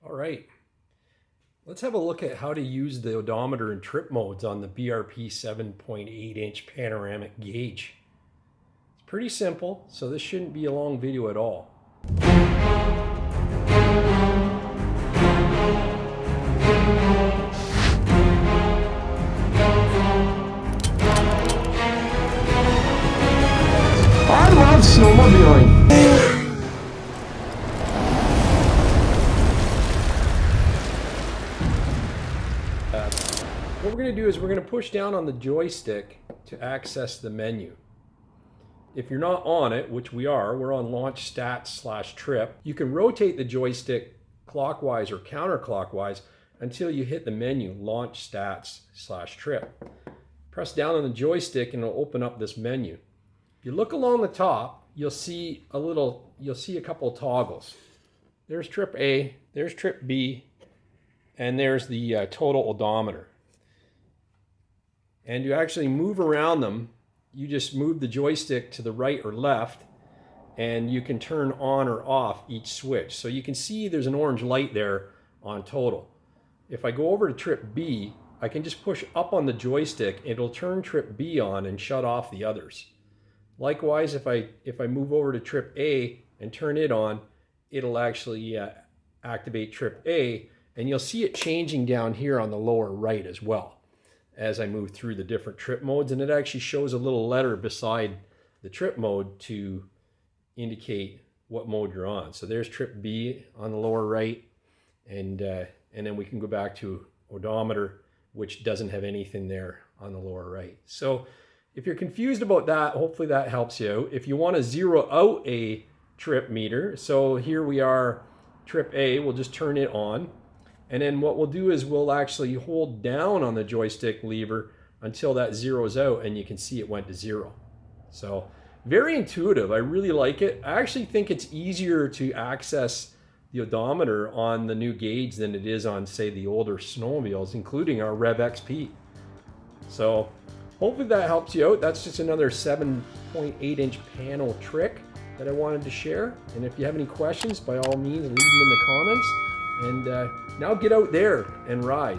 All right, let's have a look at how to use the odometer and trip modes on the BRP 7.8-inch panoramic gauge. It's pretty simple, so this shouldn't be a long video at all. I love snowmobiling. What we're going to do is we're going to push down on the joystick to access the menu. If you're not on it, which we are, we're on launch stats/trip. You can rotate the joystick clockwise or counterclockwise until you hit the menu launch stats/trip. Press down on the joystick and it'll open up this menu. If you look along the top, you'll see a couple of toggles. There's trip A, there's trip B, and there's the total odometer. And you actually move around them. You just move the joystick to the right or left, and you can turn on or off each switch. So you can see there's an orange light there on total. If I go over to trip B, I can just push up on the joystick. It'll turn trip B on and shut off the others. Likewise, if I move over to trip A and turn it on, it'll actually activate trip A, and you'll see it changing down here on the lower right as well as I move through the different trip modes. And it actually shows a little letter beside the trip mode to indicate what mode you're on. So there's trip B on the lower right, and then we can go back to odometer, which doesn't have anything there on the lower right. So if you're confused about that, hopefully that helps you out. If you want to zero out a trip meter, so here we are, trip A, we'll just turn it on. And then what we'll do is we'll actually hold down on the joystick lever until that zeroes out, and you can see it went to 0. So very intuitive. I really like it. I actually think it's easier to access the odometer on the new gauge than it is on, say, the older snowmobiles, including our Rev XP. So hopefully that helps you out. That's just another 7.8-inch panel trick that I wanted to share. And if you have any questions, by all means, leave them in the comments. And now get out there and ride.